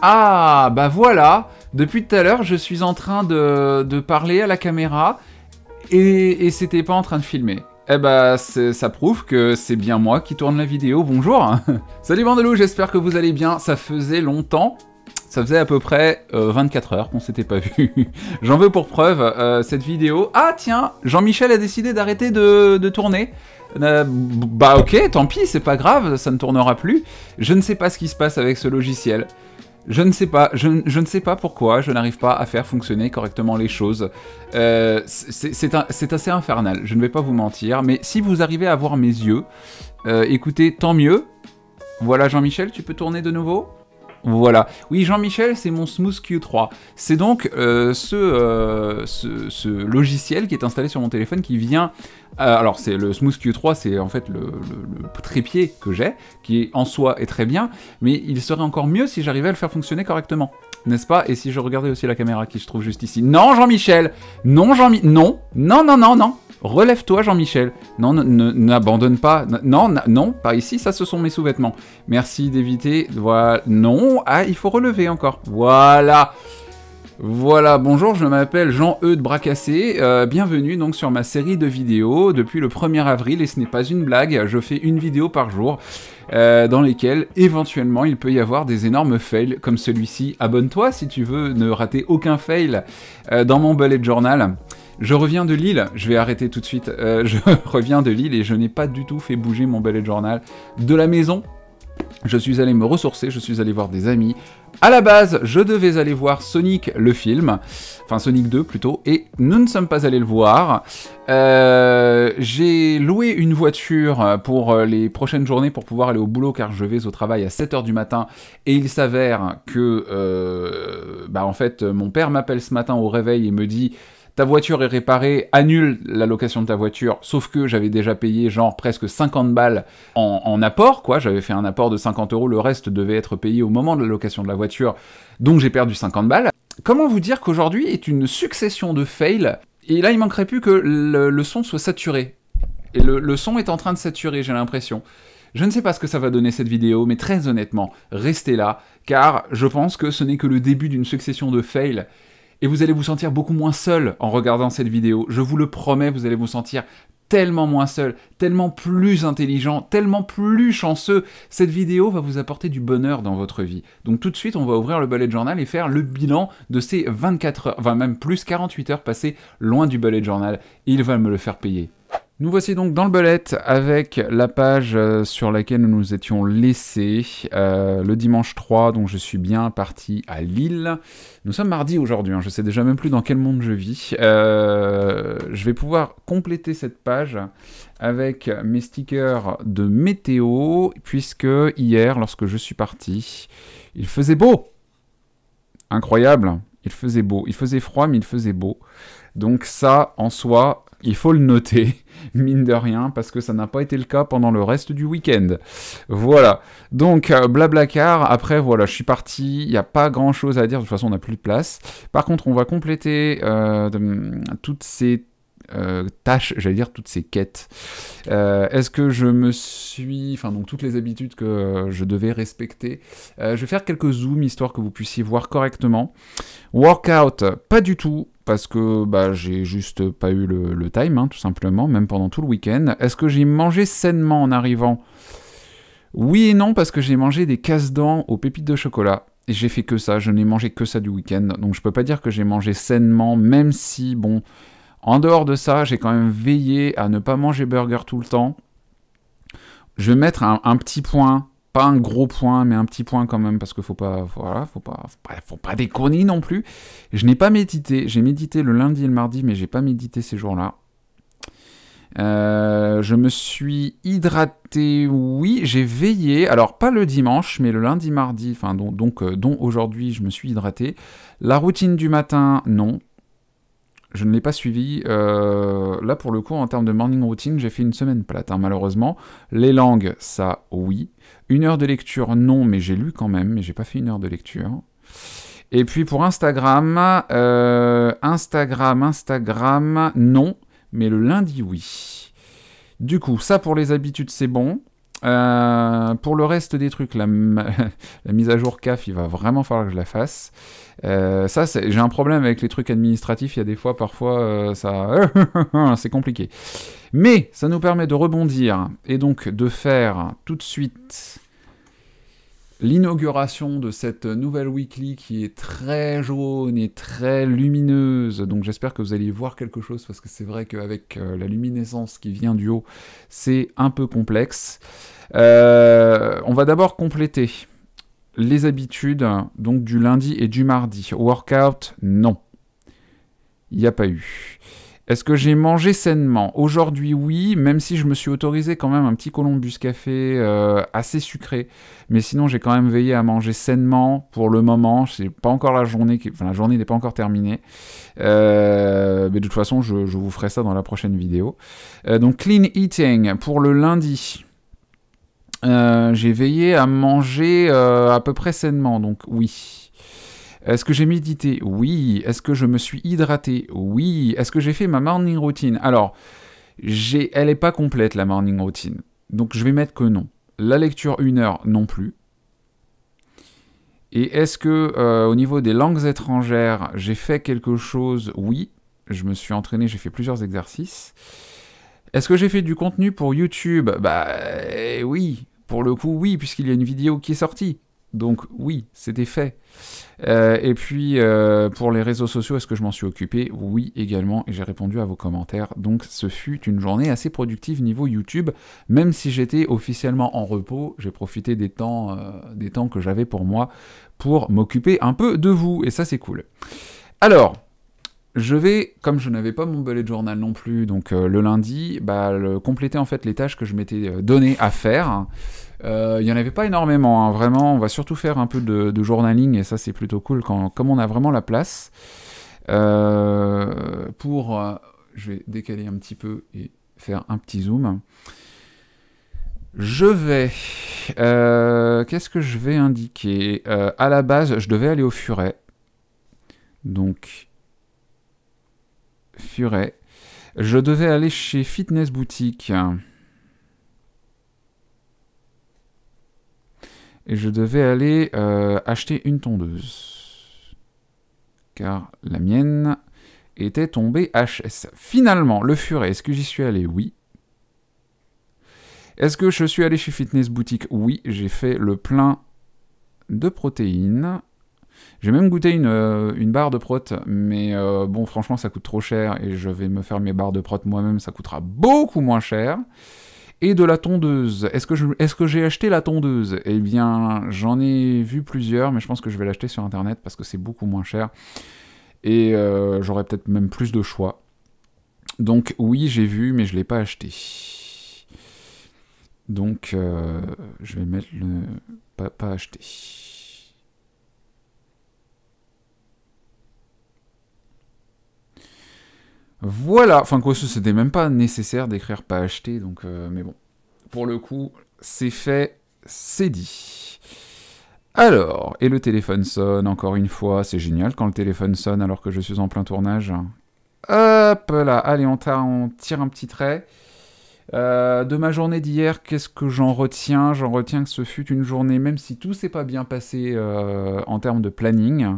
Ah, bah voilà. Depuis tout à l'heure, je suis en train de parler à la caméra et c'était pas en train de filmer. Eh bah, ça prouve que c'est bien moi qui tourne la vidéo. Bonjour. Salut Bandelou, j'espère que vous allez bien. Ça faisait longtemps. Ça faisait à peu près 24 heures qu'on s'était pas vu. J'en veux pour preuve cette vidéo. Ah tiens, Jean-Michel a décidé d'arrêter de tourner. Bah ok, tant pis, c'est pas grave, ça ne tournera plus. Je ne sais pas ce qui se passe avec ce logiciel. Je ne sais pas, je ne sais pas pourquoi je n'arrive pas à faire fonctionner correctement les choses. C'est assez infernal, je ne vais pas vous mentir. Mais si vous arrivez à voir mes yeux, écoutez, tant mieux. Voilà Jean-Michel, tu peux tourner de nouveau ? Voilà. Oui, Jean-Michel, c'est mon Smooth Q3. C'est donc ce logiciel qui est installé sur mon téléphone qui vient... alors, c'est le Smooth Q3, c'est en fait le trépied que j'ai, qui en soi est très bien, mais il serait encore mieux si j'arrivais à le faire fonctionner correctement. N'est-ce pas? Et si je regardais aussi la caméra qui se trouve juste ici. Non, Jean-Michel! Non, Jean-Michel! Non! Non, non, non, non! Relève-toi, Jean-Michel. Non, n'abandonne pas. Non, non, par ici, ça, ce sont mes sous-vêtements. Merci d'éviter. Voilà. Non. Ah, il faut relever encore. Voilà. Voilà, bonjour, je m'appelle Jean-Eudes Bracassé. Bienvenue donc sur ma série de vidéos depuis le 1er avril, et ce n'est pas une blague, je fais une vidéo par jour. Dans lesquelles, éventuellement, il peut y avoir des énormes fails comme celui-ci. Abonne-toi si tu veux ne rater aucun fail dans mon bullet journal. Je reviens de Lille, je vais arrêter tout de suite, je reviens de Lille et je n'ai pas du tout fait bouger mon bullet journal de la maison. Je suis allé me ressourcer, je suis allé voir des amis. À la base, je devais aller voir Sonic le film, enfin Sonic 2 plutôt, et nous ne sommes pas allés le voir. J'ai loué une voiture pour les prochaines journées pour pouvoir aller au boulot car je vais au travail à 7 h du matin et il s'avère que, en fait, mon père m'appelle ce matin au réveil et me dit... Ta voiture est réparée, annule la location de ta voiture, sauf que j'avais déjà payé genre presque 50 balles en apport, quoi, j'avais fait un apport de 50 €, le reste devait être payé au moment de la location de la voiture, donc j'ai perdu 50 balles. Comment vous dire qu'aujourd'hui est une succession de fails, et là il manquerait plus que le son soit saturé, et le son est en train de saturer, j'ai l'impression. Je ne sais pas ce que ça va donner cette vidéo, mais très honnêtement, restez là, car je pense que ce n'est que le début d'une succession de fails, et vous allez vous sentir beaucoup moins seul en regardant cette vidéo. Je vous le promets, vous allez vous sentir tellement moins seul, tellement plus intelligent, tellement plus chanceux. Cette vidéo va vous apporter du bonheur dans votre vie. Donc tout de suite, on va ouvrir le bullet journal et faire le bilan de ces 24 heures, enfin même plus 48 heures passées loin du bullet journal. Il va me le faire payer. Nous voici donc dans le bullet avec la page sur laquelle nous nous étions laissés le dimanche 3, donc je suis bien parti à Lille. Nous sommes mardi aujourd'hui, hein, je sais déjà même plus dans quel monde je vis. Je vais pouvoir compléter cette page avec mes stickers de météo, puisque hier, lorsque je suis parti, il faisait beau. Incroyable, il faisait beau. Il faisait froid, mais il faisait beau. Donc ça, en soi... il faut le noter, mine de rien, parce que ça n'a pas été le cas pendant le reste du week-end. Voilà. Donc, Blablacar, après, voilà, je suis parti, il n'y a pas grand-chose à dire, de toute façon, on n'a plus de place. Par contre, on va compléter toutes ces tâches, j'allais dire toutes ces quêtes. Est-ce que je me suis... enfin, donc, toutes les habitudes que je devais respecter. Je vais faire quelques zooms, histoire que vous puissiez voir correctement. Workout, pas du tout. Parce que j'ai juste pas eu le time, hein, tout simplement, même pendant tout le week-end. Est-ce que j'ai mangé sainement en arrivant? Oui et non, parce que j'ai mangé des casse-dents aux pépites de chocolat. Et j'ai fait que ça, je n'ai mangé que ça du week-end. Donc je peux pas dire que j'ai mangé sainement, même si, bon, en dehors de ça, j'ai quand même veillé à ne pas manger burger tout le temps. Je vais mettre un petit point... pas un gros point, mais un petit point quand même, parce qu'il faut pas déconner non plus. Je n'ai pas médité, j'ai médité le lundi et le mardi, mais j'ai pas médité ces jours-là. Je me suis hydraté, oui, j'ai veillé, alors pas le dimanche, mais le lundi, mardi, enfin dont aujourd'hui je me suis hydraté. La routine du matin, non. Je ne l'ai pas suivi. Là, pour le coup, en termes de morning routine, j'ai fait une semaine plate, hein, malheureusement. Les langues, ça, oui. 1 heure de lecture, non, mais j'ai lu quand même, mais j'ai pas fait 1 heure de lecture. Et puis pour Instagram, non, mais le lundi, oui. Du coup, ça pour les habitudes, c'est bon. Pour le reste des trucs, la mise à jour CAF, il va vraiment falloir que je la fasse. Ça, j'ai un problème avec les trucs administratifs. Il y a des fois, parfois, ça, c'est compliqué. Mais ça nous permet de rebondir et donc de faire tout de suite l'inauguration de cette nouvelle weekly qui est très jaune et très lumineuse. Donc j'espère que vous allez voir quelque chose parce que c'est vrai qu'avec la luminescence qui vient du haut, c'est un peu complexe. On va d'abord compléter les habitudes donc du lundi et du mardi. Workout, non. Il n'y a pas eu. Est-ce que j'ai mangé sainement? Aujourd'hui, oui, même si je me suis autorisé quand même un petit Columbus Café assez sucré. Mais sinon, j'ai quand même veillé à manger sainement pour le moment. C'est pas encore la journée, la journée n'est pas encore terminée. Mais de toute façon, je vous ferai ça dans la prochaine vidéo. Donc, clean eating pour le lundi. J'ai veillé à manger à peu près sainement, donc oui. Est-ce que j'ai médité? Oui. Est-ce que je me suis hydraté? Oui. Est-ce que j'ai fait ma morning routine? Alors, elle n'est pas complète, la morning routine. Donc, je vais mettre que non. La lecture 1 heure, non plus. Et est-ce que, au niveau des langues étrangères, j'ai fait quelque chose? Oui. Je me suis entraîné, j'ai fait plusieurs exercices. Est-ce que j'ai fait du contenu pour YouTube? Bah, oui. Pour le coup, oui, puisqu'il y a une vidéo qui est sortie. Donc oui, c'était fait. Et puis, pour les réseaux sociaux, est-ce que je m'en suis occupé? Oui, également, et j'ai répondu à vos commentaires. Donc ce fut une journée assez productive niveau YouTube. Même si j'étais officiellement en repos, j'ai profité des temps que j'avais pour moi pour m'occuper un peu de vous, et ça c'est cool. Alors, je vais, comme je n'avais pas mon bullet journal non plus, donc le lundi, compléter en fait les tâches que je m'étais donné à faire. Il n'y en avait pas énormément, hein, vraiment, on va surtout faire un peu de journaling, et ça c'est plutôt cool, comme on a vraiment la place. Je vais décaler un petit peu et faire un petit zoom. Je vais... Qu'est-ce que je vais indiquer? À la base, je devais aller au Furet. Donc... Furet. Je devais aller chez Fitness Boutique. Et je devais aller acheter une tondeuse. Car la mienne était tombée HS. Finalement, le Furet, est-ce que j'y suis allé? Oui. Est-ce que je suis allé chez Fitness Boutique? Oui, j'ai fait le plein de protéines. J'ai même goûté une barre de prot, mais bon, franchement, ça coûte trop cher, et je vais me faire mes barres de prot moi-même, ça coûtera beaucoup moins cher. Et de la tondeuse. Est-ce que j'ai acheté la tondeuse? Eh bien, j'en ai vu plusieurs, mais je pense que je vais l'acheter sur Internet, parce que c'est beaucoup moins cher, et j'aurai peut-être même plus de choix. Donc oui, j'ai vu, mais je ne l'ai pas acheté. Donc, je vais mettre le... pas acheté. Voilà, enfin quoi, c'était même pas nécessaire d'écrire pas acheté, donc mais bon, pour le coup, c'est fait, c'est dit. Alors, et le téléphone sonne, encore une fois, c'est génial quand le téléphone sonne alors que je suis en plein tournage. Hop là, allez, on tire un petit trait. De ma journée d'hier, qu'est-ce que j'en retiens? J'en retiens que ce fut une journée, même si tout s'est pas bien passé en termes de planning,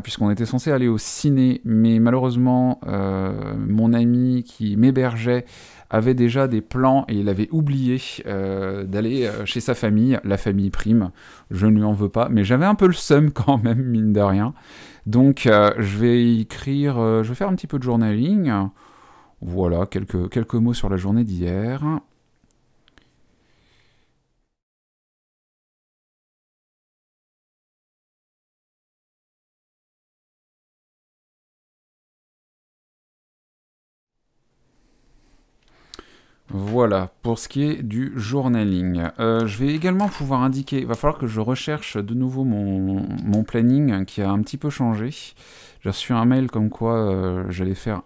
puisqu'on était censé aller au ciné, mais malheureusement, mon ami qui m'hébergeait avait déjà des plans et il avait oublié d'aller chez sa famille, la famille Prime. Je ne lui en veux pas, mais j'avais un peu le seum quand même, mine de rien. Donc je vais écrire, je vais faire un petit peu de journaling. Voilà, quelques mots sur la journée d'hier. Voilà, pour ce qui est du journaling. Je vais également pouvoir indiquer, il va falloir que je recherche de nouveau mon planning qui a un petit peu changé. J'ai reçu un mail comme quoi j'allais faire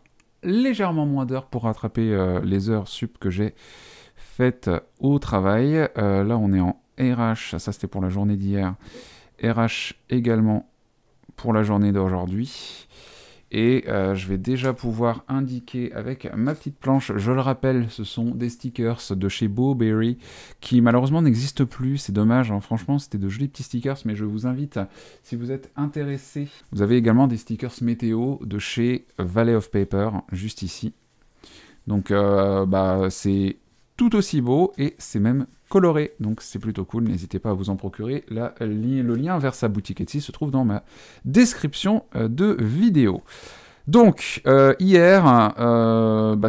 légèrement moins d'heures pour rattraper les heures sup que j'ai faites au travail. Là, on est en RH, ça c'était pour la journée d'hier. RH également pour la journée d'aujourd'hui. Et je vais déjà pouvoir indiquer avec ma petite planche, je le rappelle, ce sont des stickers de chez Bowberry qui malheureusement n'existent plus, c'est dommage, hein. Franchement c'était de jolis petits stickers, mais je vous invite, si vous êtes intéressé, vous avez également des stickers météo de chez Valley of Paper, juste ici. Donc c'est tout aussi beau et c'est même coloré, donc c'est plutôt cool, n'hésitez pas à vous en procurer. Là, le lien vers sa boutique Etsy se trouve dans ma description de vidéo. Donc, hier,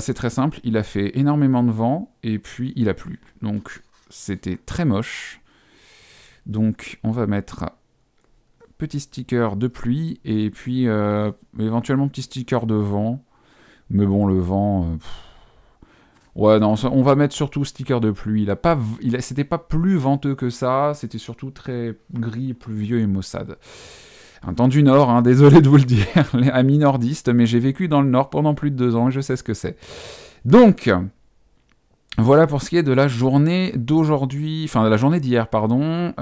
c'est très simple, il a fait énormément de vent, et puis il a plu. Donc, c'était très moche. Donc, on va mettre petit sticker de pluie, et puis éventuellement petit sticker de vent. Mais bon, le vent... Ouais, non, on va mettre surtout sticker de pluie. C'était pas plus venteux que ça, c'était surtout très gris, pluvieux et maussade. Un temps du Nord, hein, désolé de vous le dire, les amis nordistes, mais j'ai vécu dans le Nord pendant plus de 2 ans et je sais ce que c'est. Donc, voilà pour ce qui est de la journée d'aujourd'hui, enfin de la journée d'hier, pardon.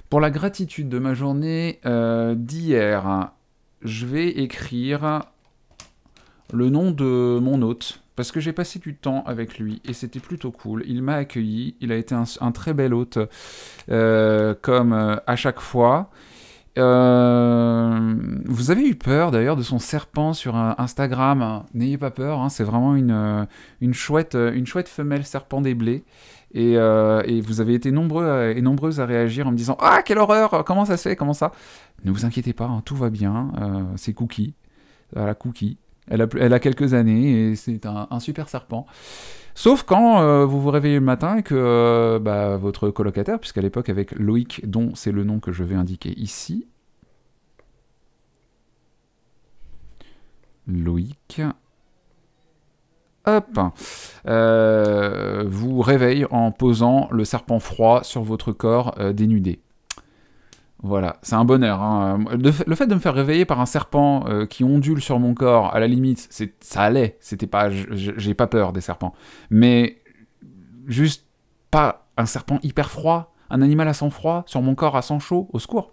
Pour la gratitude de ma journée d'hier, je vais écrire le nom de mon hôte, parce que j'ai passé du temps avec lui, et c'était plutôt cool. Il m'a accueilli, il a été un très bel hôte, comme à chaque fois. Vous avez eu peur, d'ailleurs, de son serpent sur Instagram. N'ayez pas peur, hein, c'est vraiment une chouette femelle serpent des blés. Et vous avez été nombreux et nombreuses à réagir en me disant « Ah, quelle horreur! Comment ça se fait? Comment ça ?» Ne vous inquiétez pas, hein, tout va bien, c'est Cookie. Voilà, Cookie. Elle a quelques années et c'est un super serpent. Sauf quand vous vous réveillez le matin et que votre colocataire, puisqu'à l'époque avec Loïc, dont c'est le nom que je vais indiquer ici, Loïc, hop, vous réveille en posant le serpent froid sur votre corps dénudé. Voilà, c'est un bonheur. Hein. Le fait de me faire réveiller par un serpent qui ondule sur mon corps, à la limite, ça allait. C'était pas, j'ai pas peur des serpents. Mais juste pas un serpent hyper froid, un animal à sang froid sur mon corps à sang chaud, au secours.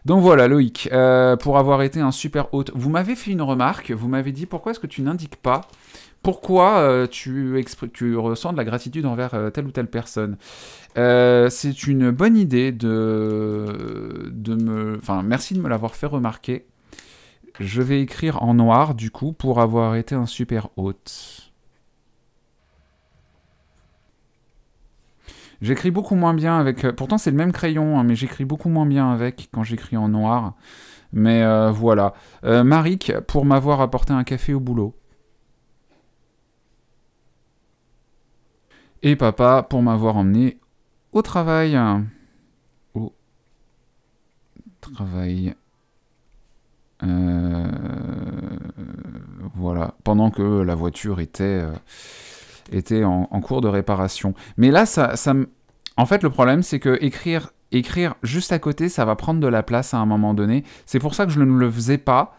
Donc voilà, Loïc, pour avoir été un super hôte. Vous m'avez fait une remarque, vous m'avez dit pourquoi est-ce que tu n'indiques pas pourquoi tu ressens de la gratitude envers telle ou telle personne. C'est une bonne idée Enfin, merci de me l'avoir fait remarquer. Je vais écrire en noir, du coup, pour avoir été un super hôte. J'écris beaucoup moins bien avec... pourtant, c'est le même crayon, hein, mais j'écris beaucoup moins bien avec quand j'écris en noir. Mais voilà. Marik, pour m'avoir apporté un café au boulot. Et papa, pour m'avoir emmené au travail. Au travail. Voilà. Pendant que la voiture était en cours de réparation. Mais là, en fait, le problème, c'est que écrire juste à côté, ça va prendre de la place à un moment donné. C'est pour ça que je ne le faisais pas.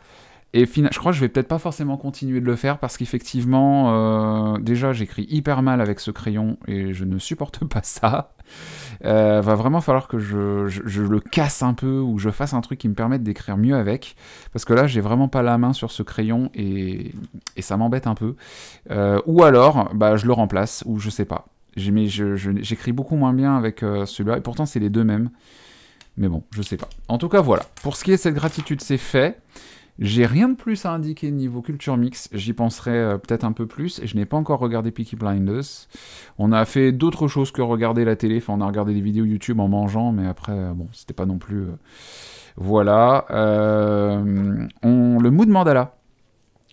Et je crois que je vais peut-être pas forcément continuer de le faire parce qu'effectivement, déjà j'écris hyper mal avec ce crayon et je ne supporte pas ça. Va vraiment falloir que je le casse un peu ou je fasse un truc qui me permette d'écrire mieux avec. Parce que là, j'ai vraiment pas la main sur ce crayon et ça m'embête un peu. Ou alors, je le remplace ou je sais pas. J'écris beaucoup moins bien avec celui-là et pourtant c'est les deux mêmes. Mais bon, je sais pas. En tout cas, voilà. Pour ce qui est de cette gratitude, c'est fait. J'ai rien de plus à indiquer niveau culture mix, j'y penserai peut-être un peu plus, et je n'ai pas encore regardé Peaky Blinders. On a fait d'autres choses que regarder la télé, enfin on a regardé des vidéos YouTube en mangeant, mais après, bon, c'était pas non plus... Voilà. Le mood mandala,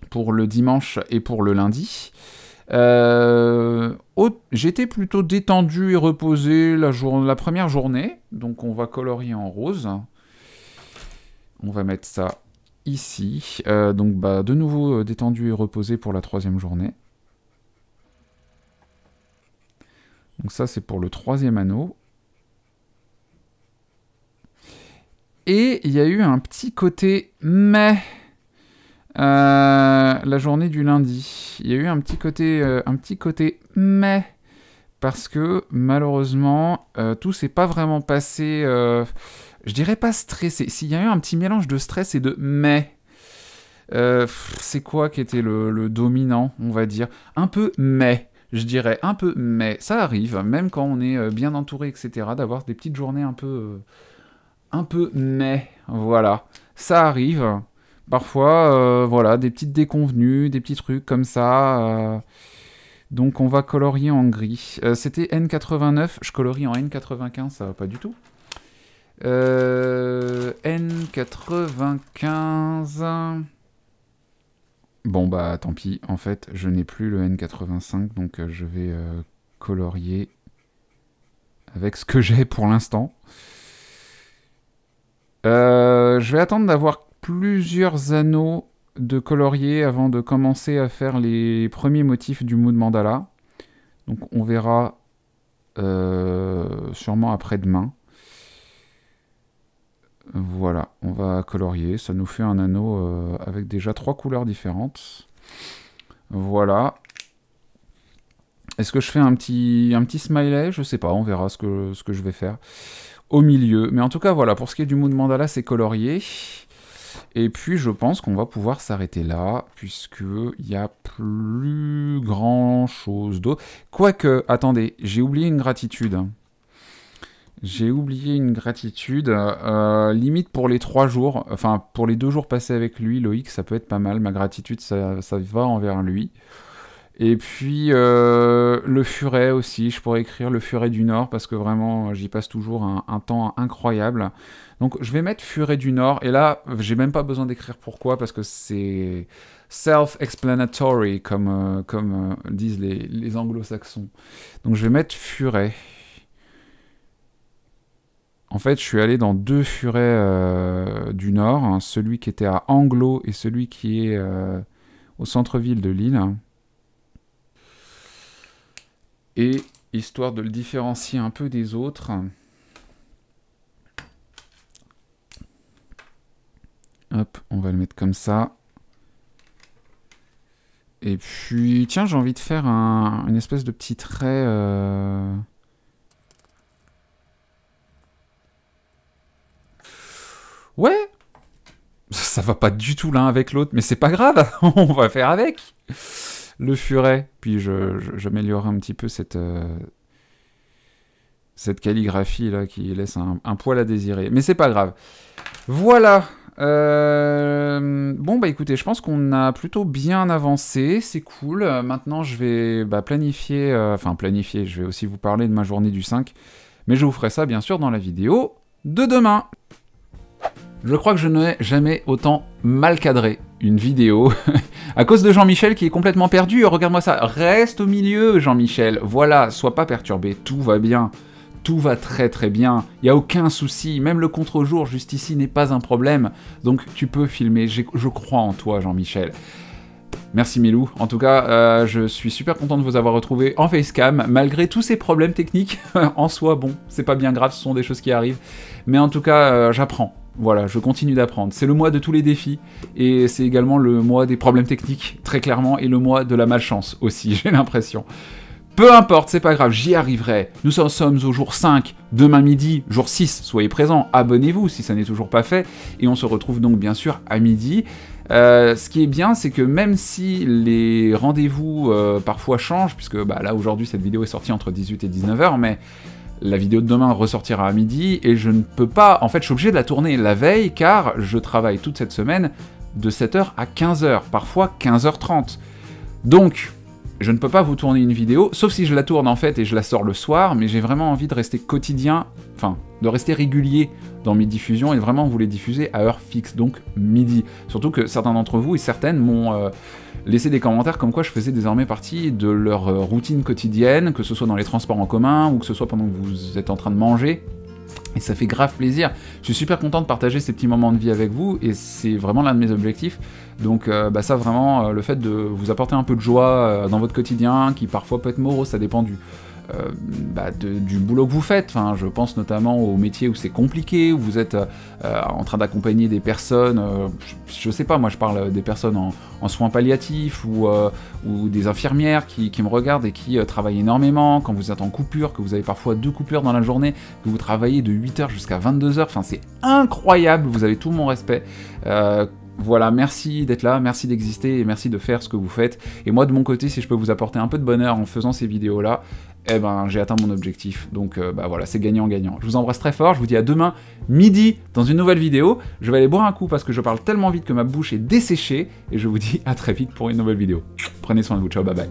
pour le dimanche et pour le lundi. J'étais plutôt détendu et reposé la première journée, donc on va colorier en rose. On va mettre ça ici, donc de nouveau détendu et reposé pour la 3e journée. Donc ça c'est pour le 3e anneau. Et il y a eu un petit côté mais la journée du lundi. Il y a eu un petit côté mais parce que malheureusement tout s'est pas vraiment passé. Je dirais pas stressé. S'il y a eu un petit mélange de stress et de mais. C'est quoi qui était le dominant, on va dire? Un peu mais. Je dirais un peu mais. Ça arrive, même quand on est bien entouré, etc., d'avoir des petites journées un peu mais. Voilà. Ça arrive. Parfois, voilà, des petites déconvenues, des petits trucs comme ça. Donc on va colorier en gris. C'était N89, je colorie en N95, ça va pas du tout. N95... Bon bah tant pis, en fait je n'ai plus le N85, donc je vais colorier avec ce que j'ai pour l'instant. Je vais attendre d'avoir plusieurs anneaux de colorier avant de commencer à faire les premiers motifs du mood mandala. Donc on verra sûrement après-demain. Voilà, on va colorier. Ça nous fait un anneau avec déjà 3 couleurs différentes. Voilà. Est-ce que je fais un petit smiley? Je sais pas, on verra ce que je vais faire au milieu. Mais en tout cas, voilà, pour ce qui est du mood mandala, c'est colorié. Et puis, je pense qu'on va pouvoir s'arrêter là, puisqu'il n'y a plus grand-chose d'autre. Quoique, attendez, j'ai oublié une gratitude. J'ai oublié une gratitude, limite pour les 3 jours, enfin pour les 2 jours passés avec lui, Loïc, ça peut être pas mal, ma gratitude, ça va envers lui. Et puis le furet aussi, je pourrais écrire le furet du Nord, parce que vraiment j'y passe toujours un temps incroyable. Donc je vais mettre furet du Nord, et là j'ai même pas besoin d'écrire pourquoi, parce que c'est self-explanatory, comme disent les anglo-saxons. Donc je vais mettre furet. En fait, je suis allé dans 2 furets du Nord, hein, celui qui était à Anglo et celui qui est au centre-ville de Lille. Et histoire de le différencier un peu des autres, hop, on va le mettre comme ça. Et puis, tiens, j'ai envie de faire une espèce de petit trait... Ouais, ça va pas du tout l'un avec l'autre, mais c'est pas grave, on va faire avec le furet. Puis j'améliorerai un petit peu cette calligraphie là qui laisse un poil à désirer, mais c'est pas grave. Voilà. Bon bah écoutez, je pense qu'on a plutôt bien avancé, c'est cool. Maintenant je vais planifier, je vais aussi vous parler de ma journée du 5, mais je vous ferai ça bien sûr dans la vidéo de demain. Je crois que je n'ai jamais autant mal cadré une vidéo à cause de Jean-Michel qui est complètement perdu. Regarde-moi ça, reste au milieu Jean-Michel, voilà, sois pas perturbé, tout va bien, tout va très très bien, il n'y a aucun souci, même le contre-jour juste ici n'est pas un problème, donc tu peux filmer, je crois en toi Jean-Michel. Merci Milou, en tout cas je suis super content de vous avoir retrouvé en facecam, malgré tous ces problèmes techniques, en soi bon, c'est pas bien grave, ce sont des choses qui arrivent, mais en tout cas j'apprends. Voilà, je continue d'apprendre. C'est le mois de tous les défis, et c'est également le mois des problèmes techniques, très clairement, et le mois de la malchance aussi, j'ai l'impression. Peu importe, c'est pas grave, j'y arriverai. Nous sommes au jour 5, demain midi, jour 6, soyez présents, abonnez-vous si ça n'est toujours pas fait, et on se retrouve donc bien sûr à midi. Ce qui est bien, c'est que même si les rendez-vous parfois changent, puisque là aujourd'hui cette vidéo est sortie entre 18 et 19h, mais... La vidéo de demain ressortira à midi, et je ne peux pas... En fait, je suis obligé de la tourner la veille, car je travaille toute cette semaine de 7h à 15h, parfois 15h30. Donc, je ne peux pas vous tourner une vidéo, sauf si je la tourne en fait et je la sors le soir, mais j'ai vraiment envie de rester quotidien, enfin, de rester régulier dans mes diffusions, et vraiment vous les diffuser à heure fixe, donc midi. Surtout que certains d'entre vous, et certaines, m'ont... laisser des commentaires comme quoi je faisais désormais partie de leur routine quotidienne, que ce soit dans les transports en commun, ou que ce soit pendant que vous êtes en train de manger, et ça fait grave plaisir. Je suis super content de partager ces petits moments de vie avec vous, et c'est vraiment l'un de mes objectifs. Donc ça vraiment, le fait de vous apporter un peu de joie dans votre quotidien, qui parfois peut être morose, ça dépend du boulot que vous faites. Enfin, je pense notamment aux métiers où c'est compliqué, où vous êtes en train d'accompagner des personnes, je sais pas, moi je parle des personnes en soins palliatifs ou des infirmières qui me regardent et qui travaillent énormément, quand vous êtes en coupure, que vous avez parfois 2 coupures dans la journée, que vous travaillez de 8h jusqu'à 22h, enfin c'est incroyable, vous avez tout mon respect. Voilà, merci d'être là, merci d'exister et merci de faire ce que vous faites. Et moi de mon côté, si je peux vous apporter un peu de bonheur en faisant ces vidéos-là, eh ben j'ai atteint mon objectif. Donc voilà, c'est gagnant-gagnant. Je vous embrasse très fort, je vous dis à demain midi dans une nouvelle vidéo. Je vais aller boire un coup parce que je parle tellement vite que ma bouche est desséchée. Et je vous dis à très vite pour une nouvelle vidéo. Prenez soin de vous, ciao, bye bye.